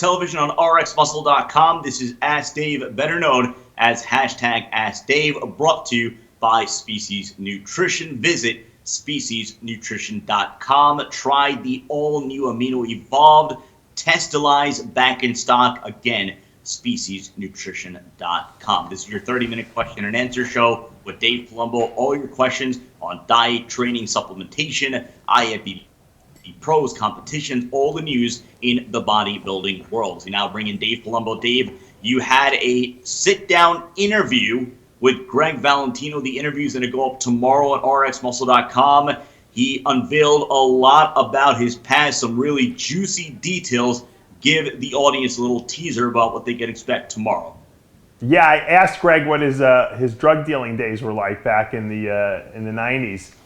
Television on rxmuscle.com. This is Ask Dave, better known as hashtag Ask Dave, brought to you by Species Nutrition. Visit speciesnutrition.com. Try the all-new Amino Evolved Testalize back in stock. Again, speciesnutrition.com. This is your 30-minute question and answer show with Dave Palumbo. All your questions on diet, training, supplementation, IFBB pros, competitions, all the news in the bodybuilding world. We now bring in Dave Palumbo. Dave, you had a sit-down interview with Greg Valentino. The interview is going to go up tomorrow at rxmuscle.com. He unveiled a lot about his past, some really juicy details. Give the audience a little teaser about what they can expect tomorrow. Yeah, I asked Greg what his drug dealing days were like back in the 90s.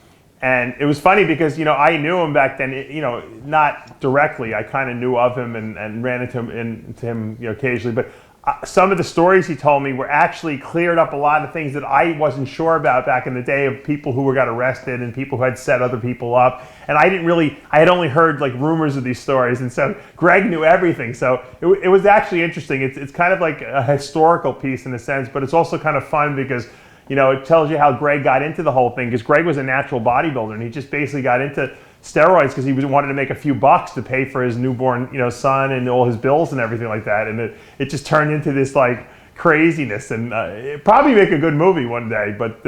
And it was funny because, I knew him back then, not directly. I kind of knew of him and ran into him occasionally. But some of the stories he told me were actually cleared up a lot of things that I wasn't sure about back in the day, of people who got arrested and people who had set other people up. And I had only heard like rumors of these stories. And so Greg knew everything. So it was actually interesting. It's kind of like a historical piece in a sense, but it's also kind of fun because it tells you how Greg got into the whole thing, because Greg was a natural bodybuilder and he just basically got into steroids because he wanted to make a few bucks to pay for his newborn, son and all his bills and everything like that. And it just turned into this like craziness, and it probably make a good movie one day. But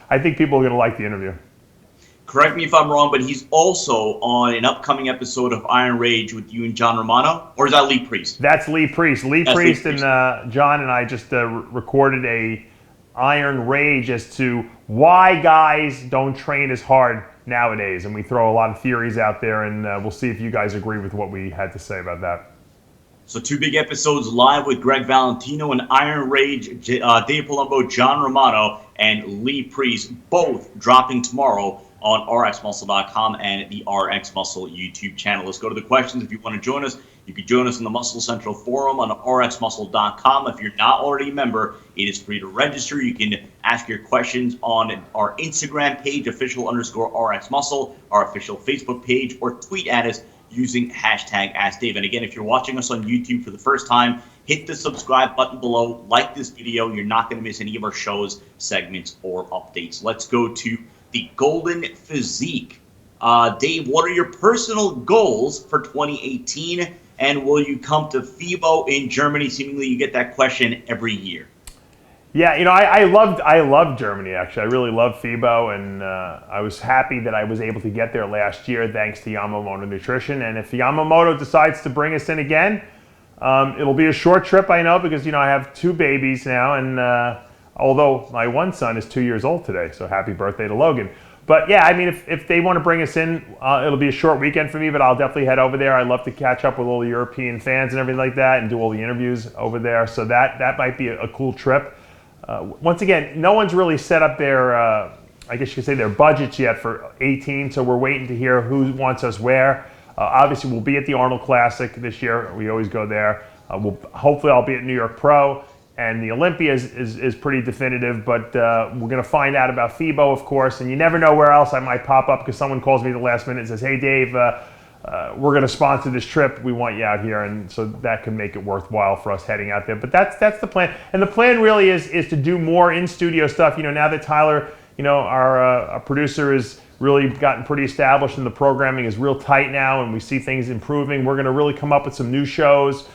I think people are going to like the interview. Correct me if I'm wrong, but he's also on an upcoming episode of Iron Rage with you and John Romano, or is that Lee Priest? That's Lee Priest. Lee Priest and John and I just recorded a Iron Rage as to why guys don't train as hard nowadays, and we throw a lot of theories out there, and we'll see if you guys agree with what we had to say about that. So 2 big episodes live with Greg Valentino and Iron Rage, Dave Palumbo, John Romano, and Lee Priest, both dropping tomorrow on rxmuscle.com and the RX Muscle YouTube channel. Let's go to the questions. If you want to join us, you can join us in the Muscle Central Forum on rxmuscle.com. If you're not already a member, it is free to register. You can ask your questions on our Instagram page, official_RxMuscle, our official Facebook page, or tweet at us using hashtag AskDave. And again, if you're watching us on YouTube for the first time, hit the subscribe button below, like this video. You're not going to miss any of our shows, segments, or updates. Let's go to the Golden Physique. Dave, what are your personal goals for 2018? And will you come to FIBO in Germany? Seemingly you get that question every year. Yeah, I loved Germany, actually. I really loved FIBO, and I was happy that I was able to get there last year thanks to Yamamoto Nutrition. And if Yamamoto decides to bring us in again, it'll be a short trip, I know, because I have 2 babies now, and although my one son is 2 years old today, so happy birthday to Logan. But yeah, I mean, if they want to bring us in, it'll be a short weekend for me, but I'll definitely head over there. I'd love to catch up with all the European fans and everything like that and do all the interviews over there. So that might be a cool trip. Once again, no one's really set up their, I guess you could say, their budgets yet for 18, so we're waiting to hear who wants us where. Obviously, we'll be at the Arnold Classic this year. We always go there. Hopefully, I'll be at New York Pro. And the Olympia is pretty definitive, but we're going to find out about FIBO, of course, and you never know where else I might pop up because someone calls me at the last minute and says, hey, Dave, we're going to sponsor this trip. We want you out here, and so that can make it worthwhile for us heading out there. But that's the plan, and the plan really is to do more in-studio stuff. Now that Tyler, our producer, is really gotten pretty established and the programming is real tight now, and we see things improving. We're going to really come up with some new shows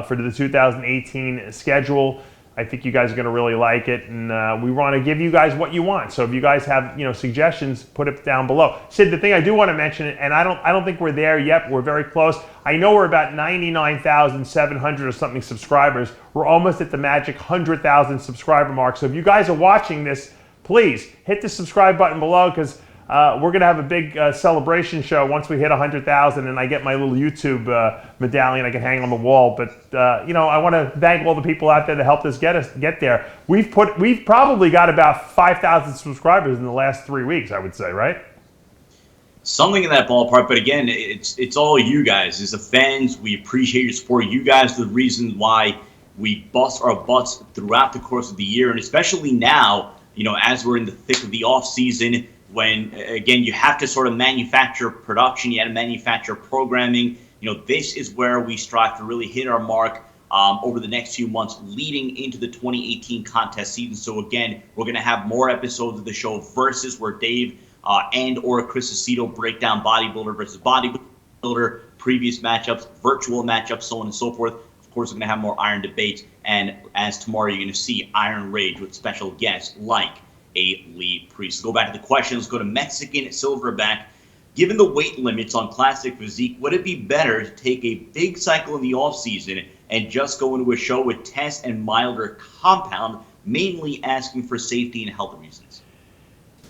for the 2018 schedule. I think you guys are going to really like it, and we want to give you guys what you want. So if you guys have suggestions, put it down below. Sid, the thing I do want to mention, and I don't think we're there yet, but we're very close. I know we're about 99,700 or something subscribers. We're almost at the magic 100,000 subscriber mark. So if you guys are watching this, please hit the subscribe button below, because we're going to have a big celebration show once we hit 100,000, and I get my little YouTube medallion I can hang on the wall. But I want to thank all the people out there that helped us get there. We've probably got about 5,000 subscribers in the last 3 weeks, I would say, right? Something in that ballpark, but again, it's all you guys. As the fans, we appreciate your support. You guys are the reason why we bust our butts throughout the course of the year, and especially now, as we're in the thick of the off season, when, again, you have to sort of manufacture production, you have to manufacture programming, This is where we strive to really hit our mark over the next few months leading into the 2018 contest season. So again, we're going to have more episodes of the show Versus, where Dave and or Chris Aceto break down bodybuilder versus bodybuilder, previous matchups, virtual matchups, so on and so forth. Of course, we're going to have more Iron debates, and as tomorrow you're going to see Iron Rage with special guests like a Lee Priest. Go back to the questions. Go to Mexican Silverback. Given the weight limits on classic physique, would it be better to take a big cycle in the off-season and just go into a show with test and milder compound, mainly asking for safety and health reasons?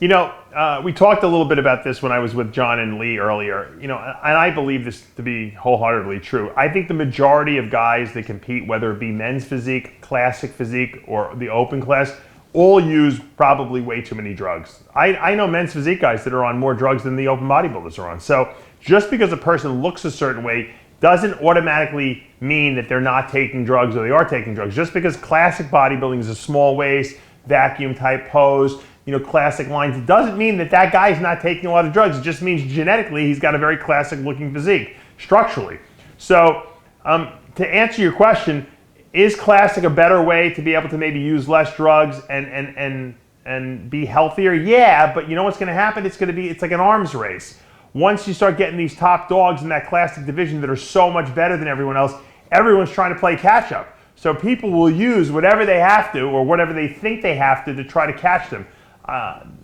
We talked a little bit about this when I was with John and Lee earlier, and I believe this to be wholeheartedly true. I think the majority of guys that compete, whether it be men's physique, classic physique, or the open class, all use probably way too many drugs. I know men's physique guys that are on more drugs than the open bodybuilders are on. So just because a person looks a certain way doesn't automatically mean that they're not taking drugs or they are taking drugs. Just because classic bodybuilding is a small waist, vacuum type pose, classic lines, it doesn't mean that that guy's not taking a lot of drugs. It just means genetically he's got a very classic looking physique, structurally. So to answer your question, is classic a better way to be able to maybe use less drugs and be healthier? Yeah, but you know what's going to happen? It's like an arms race. Once you start getting these top dogs in that classic division that are so much better than everyone else, everyone's trying to play catch up. So people will use whatever they have to or whatever they think they have to try to catch them.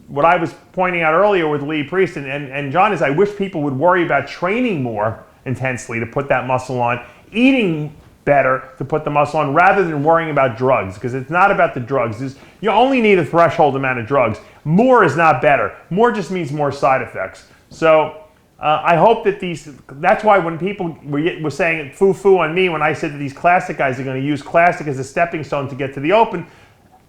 What I was pointing out earlier with Lee Priest and John is I wish people would worry about training more intensely to put that muscle on, eating better to put the muscle on, rather than worrying about drugs, because it's not about the drugs. You only need a threshold amount of drugs. More is not better. More just means more side effects. So I hope that that's why when people were saying foo-foo on me when I said that these classic guys are going to use classic as a stepping stone to get to the open,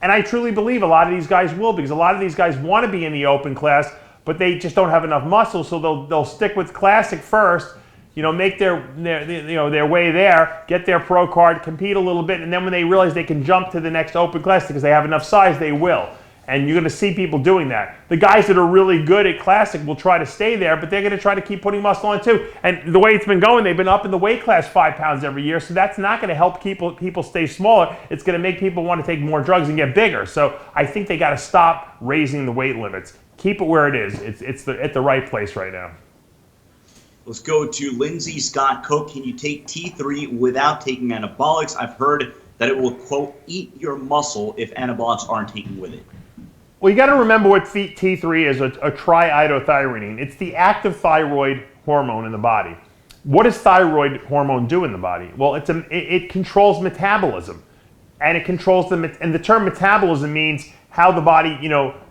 and I truly believe a lot of these guys will, because a lot of these guys want to be in the open class, but they just don't have enough muscle, so they'll stick with classic first, make their way there, get their pro card, compete a little bit, and then when they realize they can jump to the next open class because they have enough size, they will. And you're going to see people doing that. The guys that are really good at classic will try to stay there, but they're going to try to keep putting muscle on too. And the way it's been going, they've been up in the weight class 5 pounds every year, so that's not going to help people stay smaller. It's going to make people want to take more drugs and get bigger. So I think they got to stop raising the weight limits. Keep it where it is. It's at the right place right now. Let's go to Lindsay Scott Cook. Can you take T3 without taking anabolics? I've heard that it will, quote, eat your muscle if anabolics aren't taken with it. Well, you got to remember what T3 is, a triiodothyronine. It's the active thyroid hormone in the body. What does thyroid hormone do in the body? Well, it controls metabolism, and it controls and the term metabolism means how the body,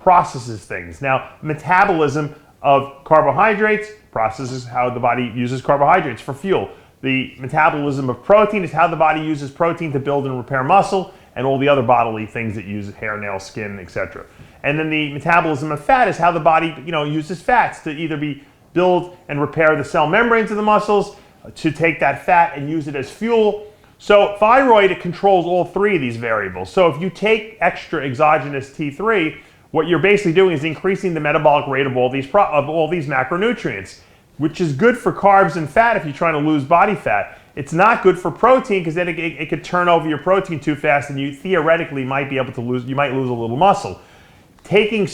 processes things. Now, metabolism of carbohydrates processes how the body uses carbohydrates for fuel. The metabolism of protein is how the body uses protein to build and repair muscle and all the other bodily things that use hair, nails, skin, etc. And then the metabolism of fat is how the body, uses fats to either build and repair the cell membranes of the muscles, to take that fat and use it as fuel. So thyroid, it controls all three of these variables. So if you take extra exogenous T3, what you're basically doing is increasing the metabolic rate of all these macronutrients, which is good for carbs and fat if you're trying to lose body fat. It's not good for protein because then it could turn over your protein too fast, and you theoretically might be able to lose a little muscle. Taking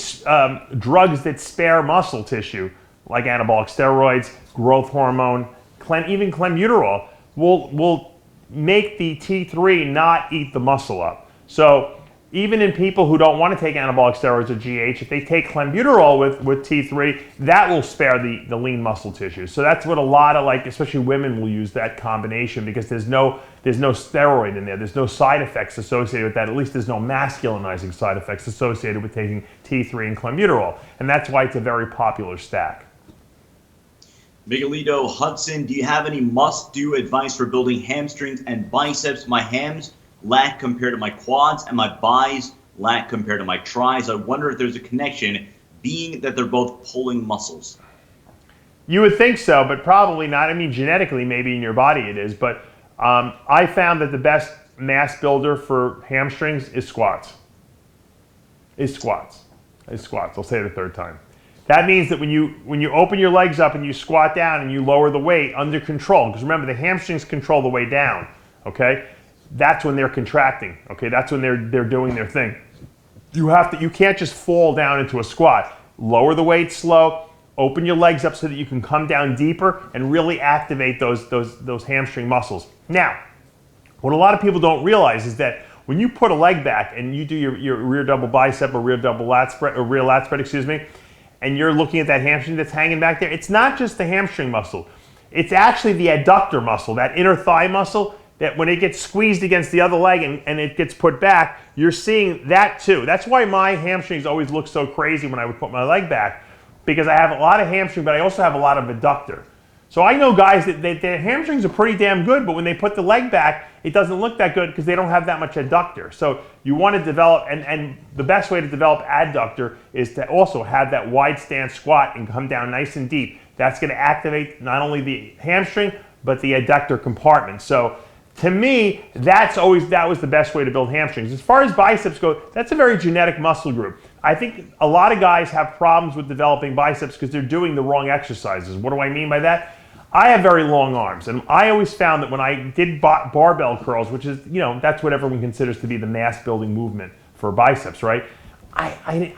drugs that spare muscle tissue, like anabolic steroids, growth hormone, even clenbuterol, will make the T3 not eat the muscle up. So even in people who don't want to take anabolic steroids or GH, if they take clenbuterol with T3, that will spare the lean muscle tissue. So that's what a lot of, especially women will use that combination, because there's no steroid in there. There's no side effects associated with that. At least there's no masculinizing side effects associated with taking T3 and clenbuterol. And that's why it's a very popular stack. Miguelito Hudson, do you have any must-do advice for building hamstrings and biceps? My hams lack compared to my quads, and my bis lack compared to my tris. I wonder if there's a connection, being that they're both pulling muscles. You would think so, but probably not. I mean, genetically, maybe in your body it is, but I found that the best mass builder for hamstrings is squats. I'll say it a third time. That means that when you open your legs up and you squat down and you lower the weight under control, because remember the hamstrings control the way down, okay? That's when they're contracting, okay? That's when they're doing their thing. You can't just fall down into a squat. Lower the weight slow, open your legs up so that you can come down deeper and really activate those hamstring muscles. Now, what a lot of people don't realize is that when you put a leg back and you do your rear double bicep or rear double lat spread, or rear lat spread, excuse me, and you're looking at that hamstring that's hanging back there, it's not just the hamstring muscle. It's actually the adductor muscle, that inner thigh muscle, that when it gets squeezed against the other leg and it gets put back, you're seeing that too. That's why my hamstrings always look so crazy when I would put my leg back, because I have a lot of hamstring, but I also have a lot of adductor. So I know guys that their hamstrings are pretty damn good, but when they put the leg back, it doesn't look that good because they don't have that much adductor. So you want to develop, and the best way to develop adductor is to also have that wide stance squat and come down nice and deep. That's going to activate not only the hamstring, but the adductor compartment. So to me, that was the best way to build hamstrings. As far as biceps go, that's a very genetic muscle group. I think a lot of guys have problems with developing biceps because they're doing the wrong exercises. What do I mean by that? I have very long arms, and I always found that when I did barbell curls, which is, that's what everyone considers to be the mass building movement for biceps, right? I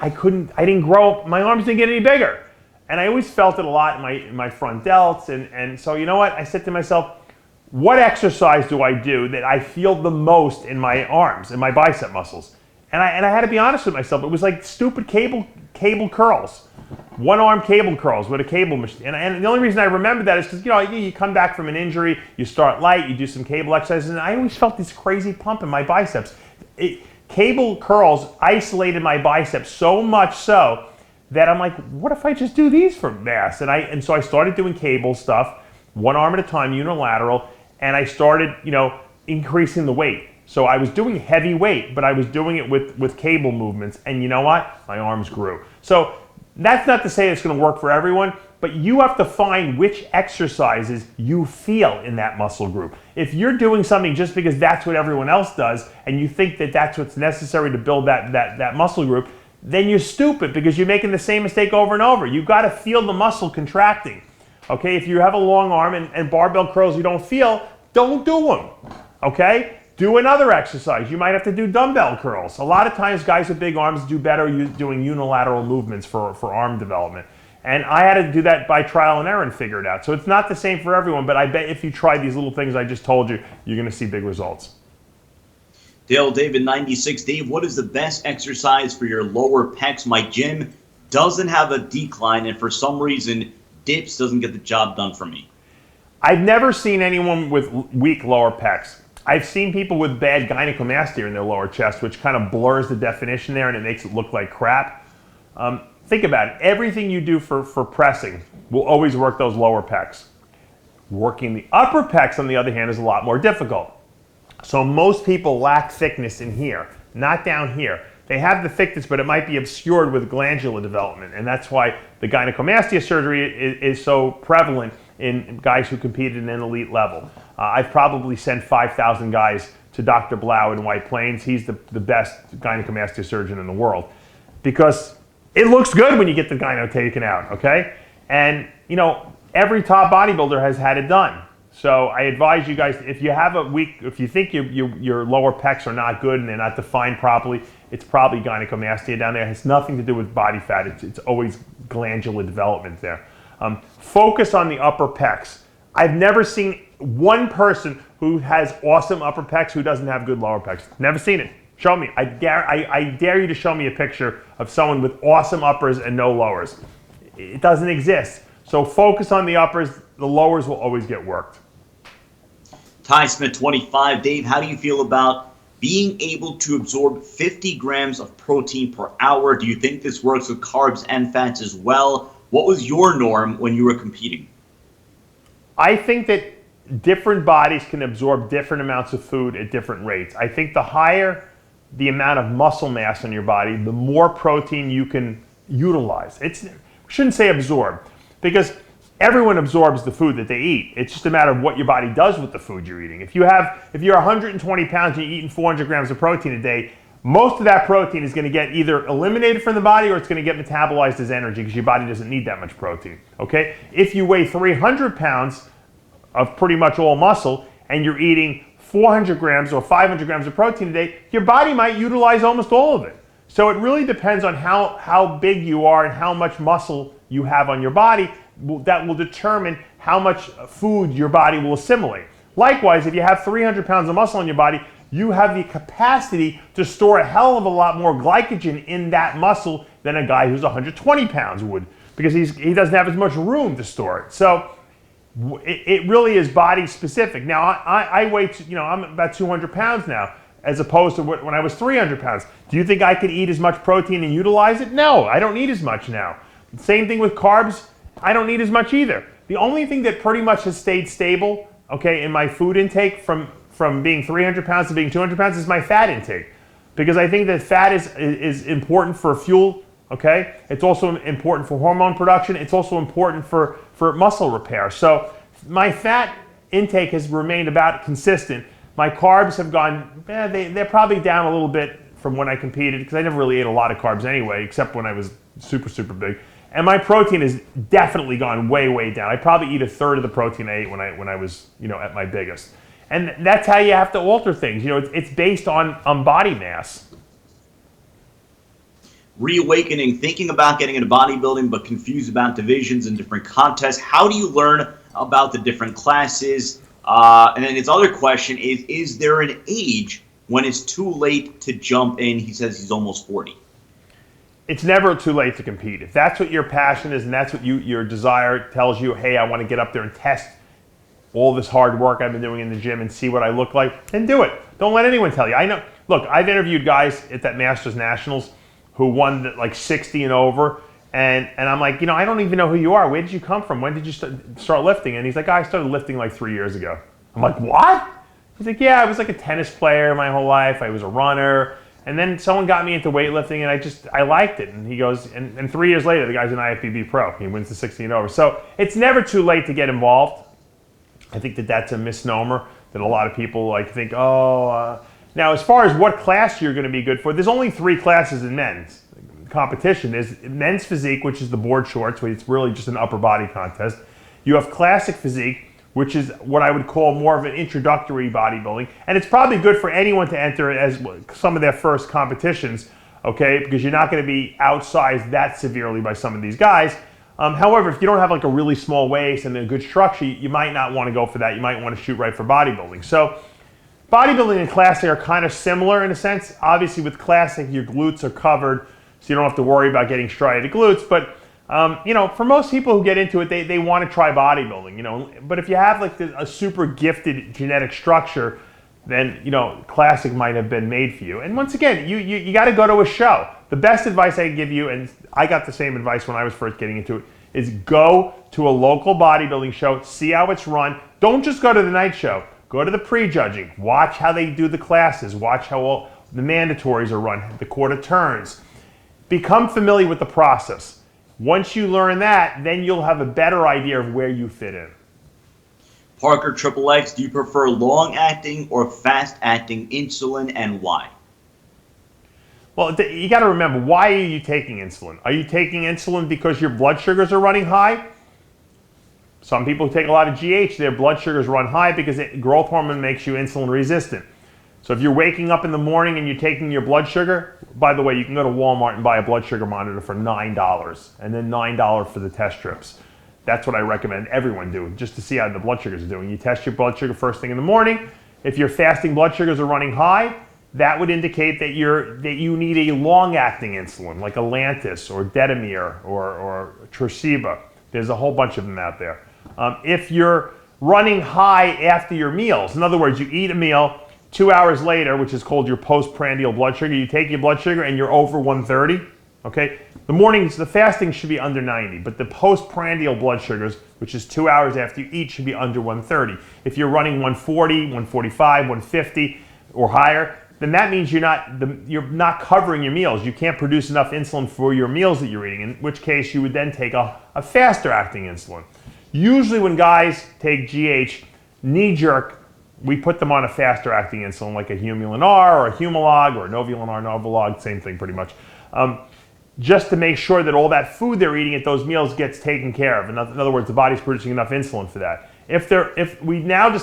didn't grow, my arms didn't get any bigger. And I always felt it a lot in my front delts, and so you know what? I said to myself, what exercise do I do that I feel the most in my arms, in my bicep muscles? And I had to be honest with myself. It was like stupid cable curls. One arm cable curls with a cable machine. And the only reason I remember that is because, you come back from an injury, you start light, you do some cable exercises, and I always felt this crazy pump in my biceps. Cable curls isolated my biceps so much so that I'm like, what if I just do these for mass? And so I started doing cable stuff, one arm at a time, unilateral, and I started, increasing the weight. So I was doing heavy weight, but I was doing it with cable movements, and you know what? My arms grew. So that's not to say it's going to work for everyone, but you have to find which exercises you feel in that muscle group. If you're doing something just because that's what everyone else does, and you think that that's what's necessary to build that muscle group, then you're stupid because you're making the same mistake over and over. You've got to feel the muscle contracting. Okay, if you have a long arm and barbell curls you don't feel, don't do them. Okay? Do another exercise. You might have to do dumbbell curls. A lot of times guys with big arms do better doing unilateral movements for arm development. And I had to do that by trial and error and figure it out. So it's not the same for everyone, but I bet if you try these little things I just told you, you're going to see big results. Dale David 96. Dave, what is the best exercise for your lower pecs? My gym doesn't have a decline, and for some reason, dips doesn't get the job done for me. I've never seen anyone with weak lower pecs. I've seen people with bad gynecomastia in their lower chest, which kind of blurs the definition there and it makes it look like crap. Think about it. Everything you do for pressing will always work those lower pecs. Working the upper pecs, on the other hand, is a lot more difficult. So most people lack thickness in here, not down here. They have the thickness, but it might be obscured with glandular development, and that's why the gynecomastia surgery is so prevalent in guys who compete at an elite level. I've probably sent 5,000 guys to Dr. Blau in White Plains. He's the best gynecomastia surgeon in the world because it looks good when you get the gyno taken out, okay? And, every top bodybuilder has had it done. So I advise you guys, if you think your lower pecs are not good and they're not defined properly, it's probably gynecomastia down there. It has nothing to do with body fat. It's always glandular development there. Focus on the upper pecs. I've never seen one person who has awesome upper pecs who doesn't have good lower pecs. Never seen it. Show me. I dare you to show me a picture of someone with awesome uppers and no lowers. It doesn't exist. So focus on the uppers. The lowers will always get worked. Ty Smith 25. Dave, how do you feel about being able to absorb 50 grams of protein per hour? Do you think this works with carbs and fats as well? What was your norm when you were competing? I think that different bodies can absorb different amounts of food at different rates. I think the higher the amount of muscle mass in your body, the more protein you can utilize. We shouldn't say absorb, because everyone absorbs the food that they eat. It's just a matter of what your body does with the food you're eating. If you're 120 pounds and you're eating 400 grams of protein a day, most of that protein is going to get either eliminated from the body or it's going to get metabolized as energy because your body doesn't need that much protein, okay? If you weigh 300 pounds of pretty much all muscle and you're eating 400 grams or 500 grams of protein a day, your body might utilize almost all of it. So it really depends on how big you are and how much muscle you have on your body. That will determine how much food your body will assimilate. Likewise, if you have 300 pounds of muscle on your body, you have the capacity to store a hell of a lot more glycogen in that muscle than a guy who's 120 pounds would, because he doesn't have as much room to store it. So it really is body specific. Now I weigh, I'm about 200 pounds now, as opposed to when I was 300 pounds. Do you think I could eat as much protein and utilize it? No, I don't need as much now. Same thing with carbs. I don't need as much either. The only thing that pretty much has stayed stable, okay, in my food intake from being 300 pounds to being 200 pounds is my fat intake. Because I think that fat is important for fuel, okay? It's also important for hormone production. It's also important for muscle repair. So my fat intake has remained about consistent. My carbs have gone, they're probably down a little bit from when I competed, because I never really ate a lot of carbs anyway, except when I was super, super big. And my protein has definitely gone way, way down. I probably eat a third of the protein I ate when I was, at my biggest. And that's how you have to alter things. It's based on body mass. Reawakening, thinking about getting into bodybuilding, but confused about divisions and different contests. How do you learn about the different classes? And then his other question is there an age when it's too late to jump in? He says he's almost 40. It's never too late to compete. If that's what your passion is and that's what your desire tells you, hey, I want to get up there and test all this hard work I've been doing in the gym and see what I look like, then do it. Don't let anyone tell you. I know. Look, I've interviewed guys at that Masters Nationals who won like 60 and over, and I'm like, I don't even know who you are. Where did you come from? When did you start lifting? And he's like, I started lifting like 3 years ago. I'm like, what? He's like, yeah, I was like a tennis player my whole life. I was a runner. And then someone got me into weightlifting, and I liked it. And he goes, and 3 years later, the guy's an IFBB pro. He wins the 60 and over. So it's never too late to get involved. I think that that's a misnomer that a lot of people think, now as far as what class you're going to be good for, there's only 3 classes in men's competition. There's men's physique, which is the board shorts, where it's really just an upper body contest. You have classic physique, which is what I would call more of an introductory bodybuilding. And it's probably good for anyone to enter as some of their first competitions, okay? Because you're not going to be outsized that severely by some of these guys. However, if you don't have like a really small waist and a good structure, you might not want to go for that. You might want to shoot right for bodybuilding. So bodybuilding and classic are kind of similar in a sense. Obviously with classic, your glutes are covered, so you don't have to worry about getting striated glutes. But for most people who get into it, they want to try bodybuilding, But if you have like a super gifted genetic structure, then, classic might have been made for you. And once again, you got to go to a show. The best advice I can give you, and I got the same advice when I was first getting into it, is go to a local bodybuilding show, see how it's run. Don't just go to the night show. Go to the pre-judging. Watch how they do the classes. Watch how all the mandatories are run, the quarter turns. Become familiar with the process. Once you learn that, then you'll have a better idea of where you fit in. Parker Triple X, do you prefer long-acting or fast-acting insulin, and why? Well, you got to remember, why are you taking insulin? Are you taking insulin because your blood sugars are running high? Some people who take a lot of GH, their blood sugars run high because growth hormone makes you insulin resistant. So if you're waking up in the morning and you're taking your blood sugar, by the way, you can go to Walmart and buy a blood sugar monitor for $9, and then $9 for the test strips. That's what I recommend everyone do, just to see how the blood sugars are doing. You test your blood sugar first thing in the morning. If your fasting blood sugars are running high, that would indicate that you need a long-acting insulin, like Lantus or Detamir or Tresiba. There's a whole bunch of them out there. If you're running high after your meals, in other words, you eat a meal, 2 hours later, which is called your postprandial blood sugar, you take your blood sugar and you're over 130, okay? The fasting should be under 90, but the postprandial blood sugars, which is 2 hours after you eat, should be under 130. If you're running 140, 145, 150 or higher, then that means you're not covering your meals. You can't produce enough insulin for your meals that you're eating, in which case you would then take a faster acting insulin. Usually when guys take GH, knee-jerk, we put them on a faster acting insulin like a Humulin R or a Humalog or a Novolin R, Novolog, same thing pretty much. Just to make sure that all that food they're eating at those meals gets taken care of. In other words, the body's producing enough insulin for that. If we now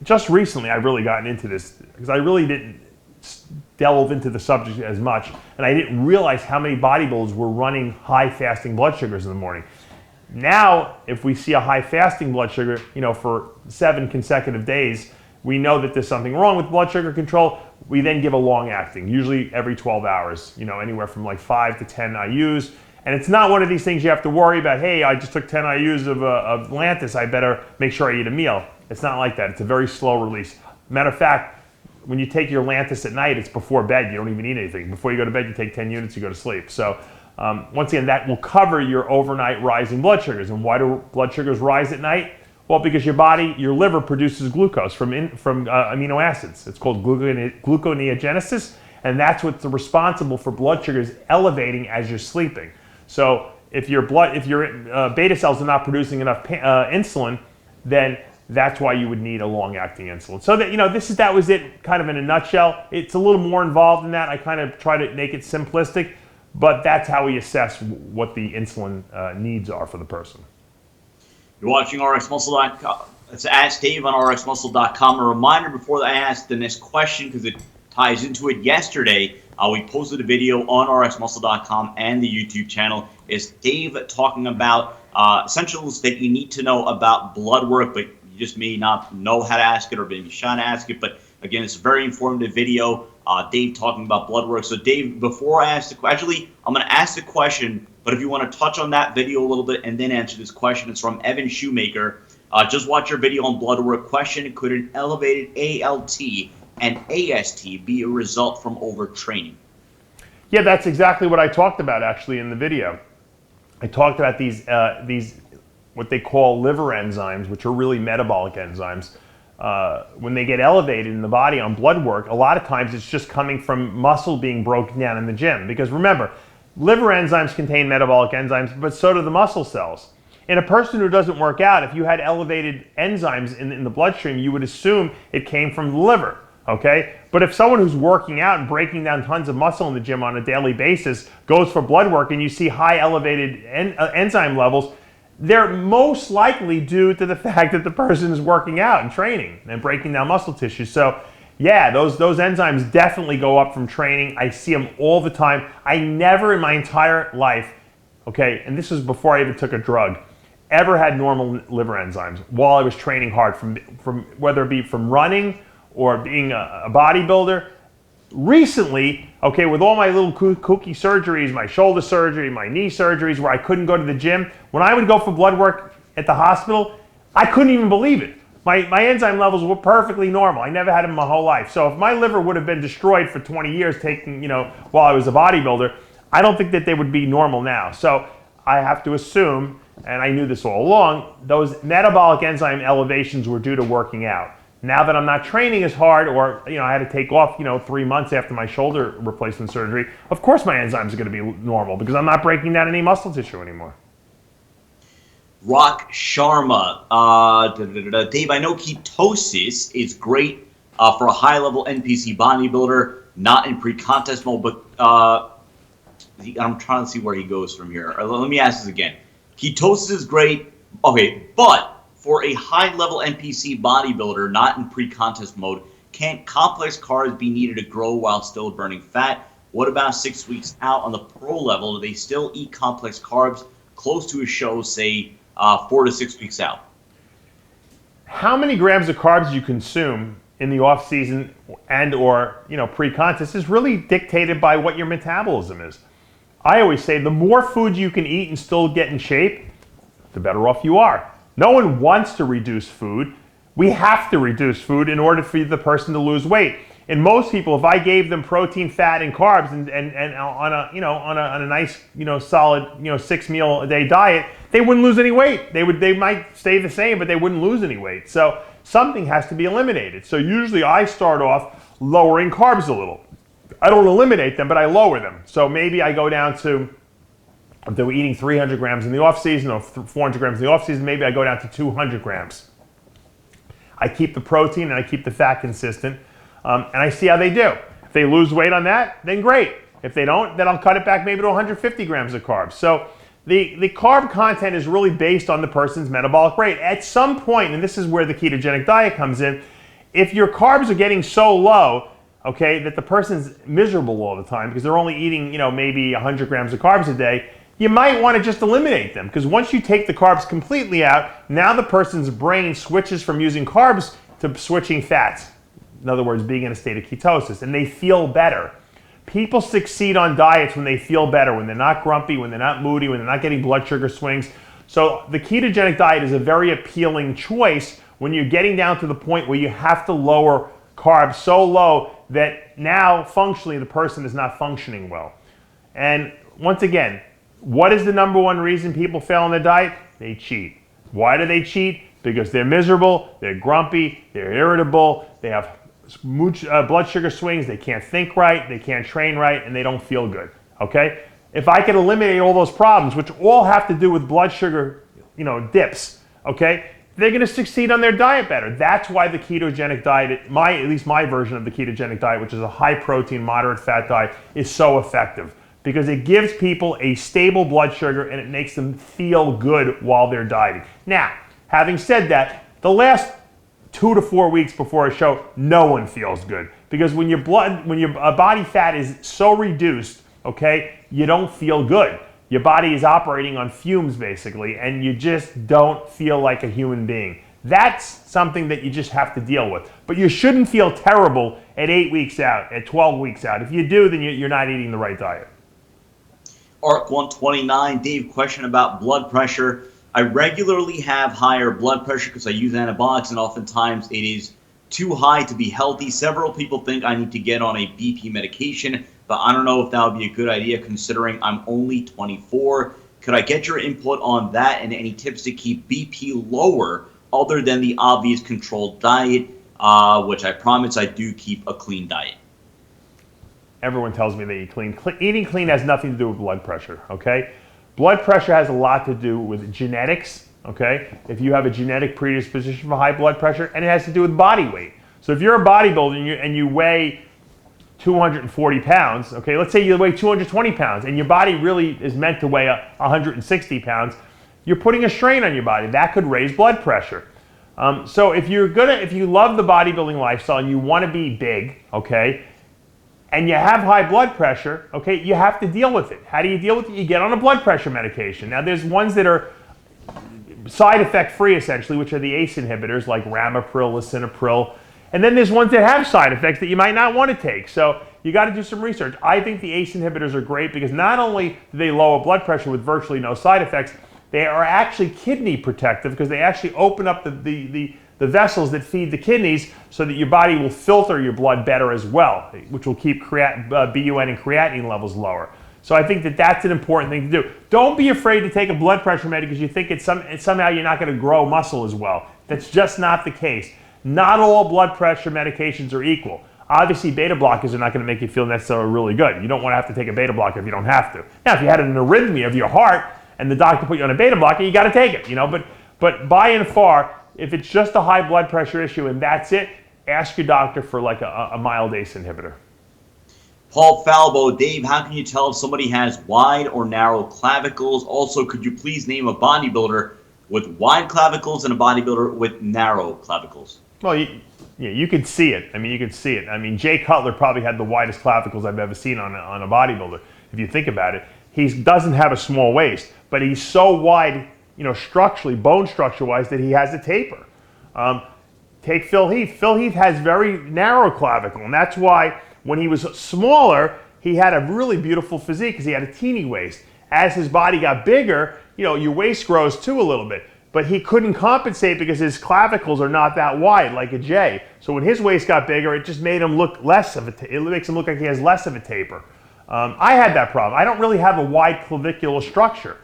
just recently, I've really gotten into this because I really didn't delve into the subject as much, and I didn't realize how many bodybuilders were running high fasting blood sugars in the morning. Now, if we see a high fasting blood sugar, for 7 consecutive days, we know that there's something wrong with blood sugar control. We then give a long acting, usually every 12 hours, anywhere from like 5 to 10 IUs. And it's not one of these things you have to worry about, hey, I just took 10 IUs of Lantus, I better make sure I eat a meal. It's not like that. It's a very slow release. Matter of fact, when you take your Lantus at night, it's before bed. You don't even eat anything. Before you go to bed, you take 10 units, you go to sleep. So once again, that will cover your overnight rising blood sugars. And why do blood sugars rise at night? Well, because your liver produces glucose from amino acids. It's called gluconeogenesis, and that's what's responsible for blood sugars elevating as you're sleeping. So if your beta cells are not producing enough insulin, then that's why you would need a long-acting insulin. So that was it, kind of in a nutshell. It's a little more involved than that. I kind of try to make it simplistic, but that's how we assess what the insulin needs are for the person. You're watching RxMuscle.com. Let's ask Dave on RxMuscle.com. A reminder before I ask the next question, because it ties into it. Yesterday, we posted a video on RxMuscle.com and the YouTube channel. It's Dave talking about essentials that you need to know about blood work, but you just may not know how to ask it or maybe shy to ask it. But again, it's a very informative video. Dave talking about blood work. So Dave, before I ask the question, actually, I'm going to ask the question, but if you want to touch on that video a little bit and then answer this question, it's from Evan Shoemaker. Just watch your video on blood work. Question: could an elevated ALT and AST be a result from overtraining? Yeah, that's exactly what I talked about actually in the video. I talked about these what they call liver enzymes, which are really metabolic enzymes. When they get elevated in the body on blood work, a lot of times it's just coming from muscle being broken down in the gym. Because remember, liver enzymes contain metabolic enzymes, but so do the muscle cells. In a person who doesn't work out, if you had elevated enzymes in the bloodstream, you would assume it came from the liver, okay? But if someone who's working out and breaking down tons of muscle in the gym on a daily basis goes for blood work and you see high elevated enzyme levels, they're most likely due to the fact that the person is working out and training and breaking down muscle tissue. So yeah, those enzymes definitely go up from training. I see them all the time. I never in my entire life, okay, and this was before I even took a drug, ever had normal liver enzymes while I was training hard, from whether it be from running or being a bodybuilder. Recently, okay, with all my little kooky surgeries, my shoulder surgery, my knee surgeries where I couldn't go to the gym, when I would go for blood work at the hospital, I couldn't even believe it. My enzyme levels were perfectly normal. I never had them my whole life. So if my liver would have been destroyed for 20 years taking, while I was a bodybuilder, I don't think that they would be normal now. So I have to assume, and I knew this all along, those metabolic enzyme elevations were due to working out. Now that I'm not training as hard, or I had to take off 3 months after my shoulder replacement surgery, of course my enzymes are going to be normal because I'm not breaking down any muscle tissue anymore. Rock Sharma. Dave, I know ketosis is great for a high-level NPC bodybuilder, not in pre-contest mode, but I'm trying to see where he goes from here. Let me ask this again. Ketosis is great, okay, but for a high-level NPC bodybuilder, not in pre-contest mode, can't complex carbs be needed to grow while still burning fat? What about 6 weeks out on the pro level? Do they still eat complex carbs close to a show, say, 4 to 6 weeks out? How many grams of carbs you consume in the off season and or pre-contest is really dictated by what your metabolism is. I always say the more food you can eat and still get in shape, the better off you are. No one wants to reduce food. We have to reduce food in order for the person to lose weight. And most people, if I gave them protein, fat, and carbs, and on a nice solid 6 meal a day diet, they wouldn't lose any weight. They might stay the same, but they wouldn't lose any weight. So something has to be eliminated. So usually I start off lowering carbs a little. I don't eliminate them, but I lower them. So maybe I go down to, if they were eating 300 grams in the off season or 400 grams in the off season, maybe I go down to 200 grams. I keep the protein and I keep the fat consistent, and I see how they do. If they lose weight on that, then great. If they don't, then I'll cut it back maybe to 150 grams of carbs. So the carb content is really based on the person's metabolic rate. At some point, and this is where the ketogenic diet comes in, if your carbs are getting so low, okay, that the person's miserable all the time because they're only eating, maybe 100 grams of carbs a day, you might want to just eliminate them, because once you take the carbs completely out, now the person's brain switches from using carbs to switching fats. In other words, being in a state of ketosis, and they feel better. People succeed on diets when they feel better, when they're not grumpy, when they're not moody, when they're not getting blood sugar swings. So the ketogenic diet is a very appealing choice when you're getting down to the point where you have to lower carbs so low that now functionally the person is not functioning well. And once again, what is the number one reason people fail on their diet? They cheat. Why do they cheat? Because they're miserable, they're grumpy, they're irritable, they have blood sugar swings, they can't think right, they can't train right, and they don't feel good, okay? If I could eliminate all those problems, which all have to do with blood sugar, dips, okay, they're going to succeed on their diet better. That's why the ketogenic diet, at least my version of the ketogenic diet, which is a high protein, moderate fat diet, is so effective, because it gives people a stable blood sugar and it makes them feel good while they're dieting. Now, having said that, the last 2 to 4 weeks before a show, no one feels good, because when your body fat is so reduced, okay, you don't feel good. Your body is operating on fumes basically, and you just don't feel like a human being. That's something that you just have to deal with. But you shouldn't feel terrible at 8 weeks out, at 12 weeks out. If you do, then you're not eating the right diet. Arc 129, Dave, question about blood pressure. I regularly have higher blood pressure because I use antibiotics, and oftentimes it is too high to be healthy. Several people think I need to get on a BP medication, but I don't know if that would be a good idea considering I'm only 24. Could I get your input on that and any tips to keep BP lower other than the obvious controlled diet, which I promise I do keep a clean diet? Everyone tells me they eat clean. Eating clean has nothing to do with blood pressure, okay? Blood pressure has a lot to do with genetics, okay? If you have a genetic predisposition for high blood pressure, and it has to do with body weight. So if you're a bodybuilder and you weigh 240 pounds, okay, let's say you weigh 220 pounds and your body really is meant to weigh 160 pounds, you're putting a strain on your body. That could raise blood pressure. So if you love the bodybuilding lifestyle and you want to be big, okay, and you have high blood pressure, okay, you have to deal with it. How do you deal with it? You get on a blood pressure medication. Now there's ones that are side effect free essentially, which are the ACE inhibitors like ramipril, lisinopril. And then there's ones that have side effects that you might not want to take. So you got to do some research. I think the ACE inhibitors are great because not only do they lower blood pressure with virtually no side effects, they are actually kidney protective because they actually open up the vessels that feed the kidneys so that your body will filter your blood better as well, which will keep BUN and creatinine levels lower. So I think that that's an important thing to do. Don't be afraid to take a blood pressure med because you think somehow you're not going to grow muscle as well. That's just not the case. Not all blood pressure medications are equal. Obviously, beta blockers are not going to make you feel necessarily really good. You don't want to have to take a beta blocker if you don't have to. Now, if you had an arrhythmia of your heart and the doctor put you on a beta blocker, you got to take it, But by and far, if it's just a high blood pressure issue and that's it, ask your doctor for like a mild ACE inhibitor. Paul Falbo, Dave, how can you tell if somebody has wide or narrow clavicles? Also, could you please name a bodybuilder with wide clavicles and a bodybuilder with narrow clavicles? Well, you could see it. You could see it. Jay Cutler probably had the widest clavicles I've ever seen on a bodybuilder. If you think about it, he doesn't have a small waist, but he's so wide, structurally, bone structure-wise, that he has a taper. Take Phil Heath. Phil Heath has very narrow clavicle, and that's why when he was smaller, he had a really beautiful physique because he had a teeny waist. As his body got bigger, your waist grows too a little bit. But he couldn't compensate because his clavicles are not that wide like a Jay. So when his waist got bigger, it just made him look it makes him look like he has less of a taper. I had that problem. I don't really have a wide clavicular structure.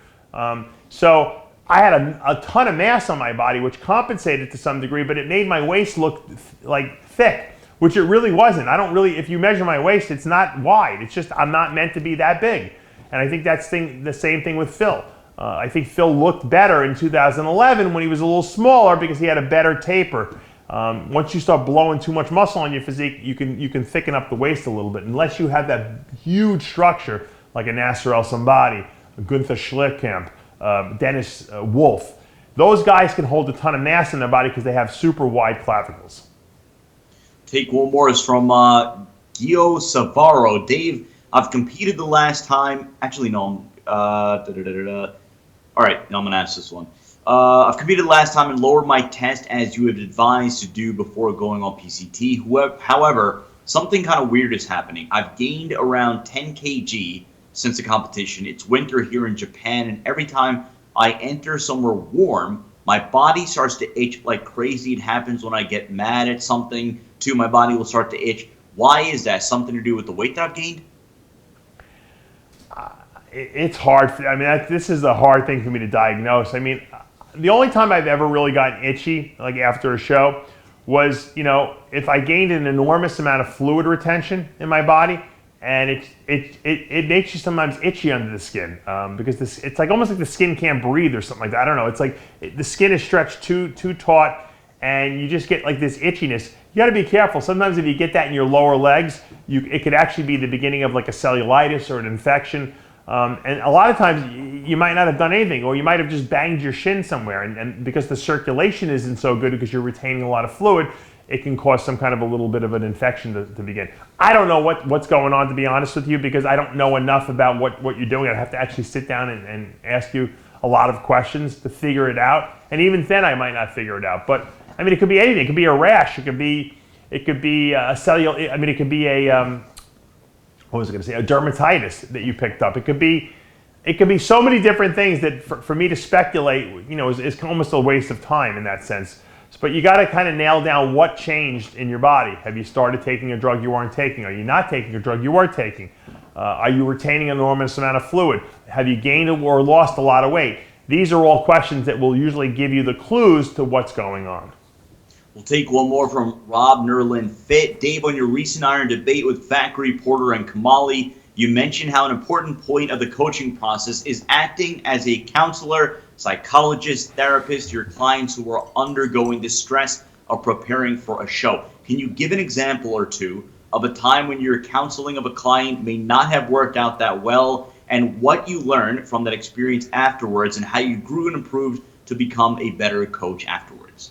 So I had a ton of mass on my body, which compensated to some degree, but it made my waist look like thick, which it really wasn't. If you measure my waist, it's not wide. It's just I'm not meant to be that big. And I think that's the same thing with Phil. I think Phil looked better in 2011 when he was a little smaller because he had a better taper. Once you start blowing too much muscle on your physique, you can thicken up the waist a little bit. Unless you have that huge structure like a Nasser El Sambadi, a Gunther Schlickamp, Dennis Wolf. Those guys can hold a ton of mass in their body because they have super wide clavicles. Take one more. Is from Gio Savaro. Dave, I've competed the last time. Actually, no. All right, no, I'm going to ask this one. I've competed last time and lowered my test as you had advised to do before going on PCT. However, something kind of weird is happening. I've gained around 10 kg since the competition. It's winter here in Japan, and every time I enter somewhere warm, my body starts to itch like crazy. It happens when I get mad at something, too. My body will start to itch. Why is that? Something to do with the weight that I've gained? It's hard. This is a hard thing for me to diagnose. The only time I've ever really gotten itchy, like after a show, was, if I gained an enormous amount of fluid retention in my body, and it makes you sometimes itchy under the skin because it's like almost like the skin can't breathe or something like that. I don't know. It's like the skin is stretched too taut, and you just get like this itchiness. You got to be careful. Sometimes if you get that in your lower legs, it could actually be the beginning of like a cellulitis or an infection. And a lot of times you might not have done anything, or you might have just banged your shin somewhere, and because the circulation isn't so good because you're retaining a lot of fluid, it can cause some kind of a little bit of an infection to begin. I don't know what's going on, to be honest with you, because I don't know enough about what you're doing. I'd have to actually sit down and ask you a lot of questions to figure it out, and even then I might not figure it out. But it could be anything. It could be a rash. It could be a cellular. It could be a what was I going to say? A dermatitis that you picked up. It could be so many different things that for me to speculate, is almost a waste of time in that sense. But you got to kind of nail down what changed in your body. Have you started taking a drug you weren't taking? Are you not taking a drug you were taking? Are you retaining an enormous amount of fluid? Have you gained or lost a lot of weight? These are all questions that will usually give you the clues to what's going on. We'll take one more from Rob Nerlin Fit. Dave, on your recent Iron debate with Thackeray, Porter, and Kamali, you mentioned how an important point of the coaching process is acting as a counselor, psychologist, therapist to your clients who are undergoing the stress of preparing for a show. Can you give an example or two of a time when your counseling of a client may not have worked out that well, and what you learned from that experience afterwards, and how you grew and improved to become a better coach afterwards?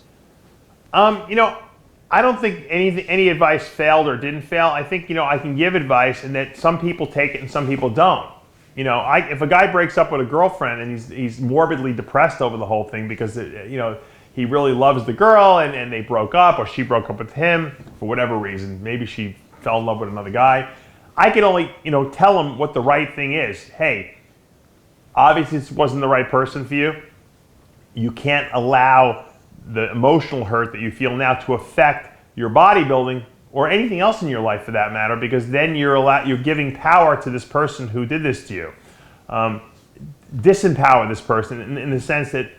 I don't think any advice failed or didn't fail. I think, I can give advice, and that some people take it and some people don't. If a guy breaks up with a girlfriend and he's morbidly depressed over the whole thing because, he really loves the girl and they broke up, or she broke up with him for whatever reason. Maybe she fell in love with another guy. I can only, tell him what the right thing is. Hey, obviously this wasn't the right person for you. You can't allow the emotional hurt that you feel now to affect your bodybuilding or anything else in your life for that matter, because then you're giving power to this person who did this to you. Disempower this person in the sense that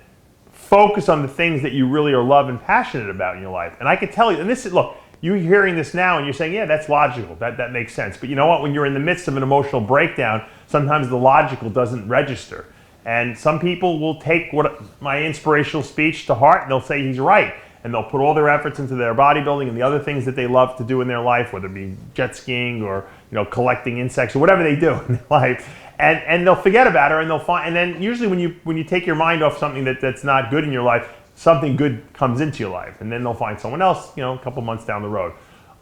focus on the things that you really are love and passionate about in your life. And I can tell you, and this is, look, you're hearing this now and you're saying, yeah, that's logical, that makes sense. But you know what, when you're in the midst of an emotional breakdown, sometimes the logical doesn't register. And some people will take my inspirational speech to heart, and they'll say he's right. And they'll put all their efforts into their bodybuilding and the other things that they love to do in their life, whether it be jet skiing or collecting insects or whatever they do in their life. And they'll forget about her, and they'll find. And then usually when you take your mind off something that's not good in your life, something good comes into your life, and then they'll find someone else, a couple months down the road.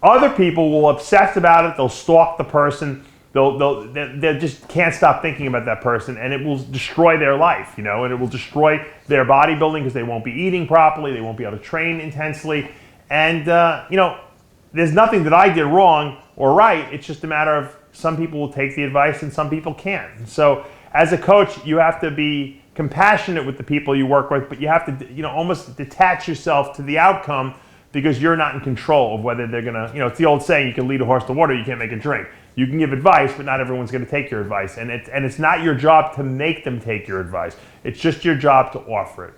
Other people will obsess about it. They'll stalk the person. They just can't stop thinking about that person, and it will destroy their life, and it will destroy their bodybuilding because they won't be eating properly, they won't be able to train intensely, and there's nothing that I did wrong or right. It's just a matter of some people will take the advice and some people can't. So as a coach, you have to be compassionate with the people you work with, but you have to almost detach yourself to the outcome, because you're not in control of whether they're gonna, it's the old saying, you can lead a horse to water, you can't make it drink. You can give advice, but not everyone's going to take your advice. And it's not your job to make them take your advice. It's just your job to offer it.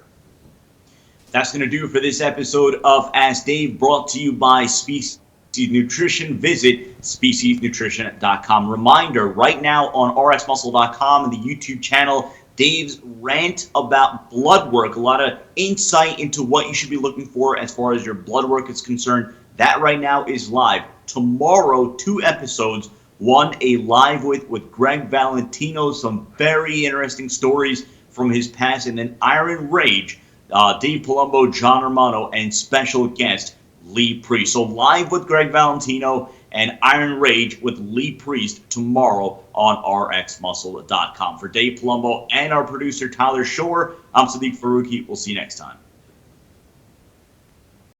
That's going to do it for this episode of Ask Dave, brought to you by Species Nutrition. Visit speciesnutrition.com. Reminder, right now on rxmuscle.com and the YouTube channel, Dave's rant about blood work, a lot of insight into what you should be looking for as far as your blood work is concerned. That right now is live. Tomorrow, 2 episodes. One, a live with Greg Valentino, some very interesting stories from his past, and then Iron Rage, Dave Palumbo, John Romano, and special guest Lee Priest. So live with Greg Valentino and Iron Rage with Lee Priest tomorrow on rxmuscle.com. For Dave Palumbo and our producer Tyler Shore, I'm Sadiq Faruqi. We'll see you next time.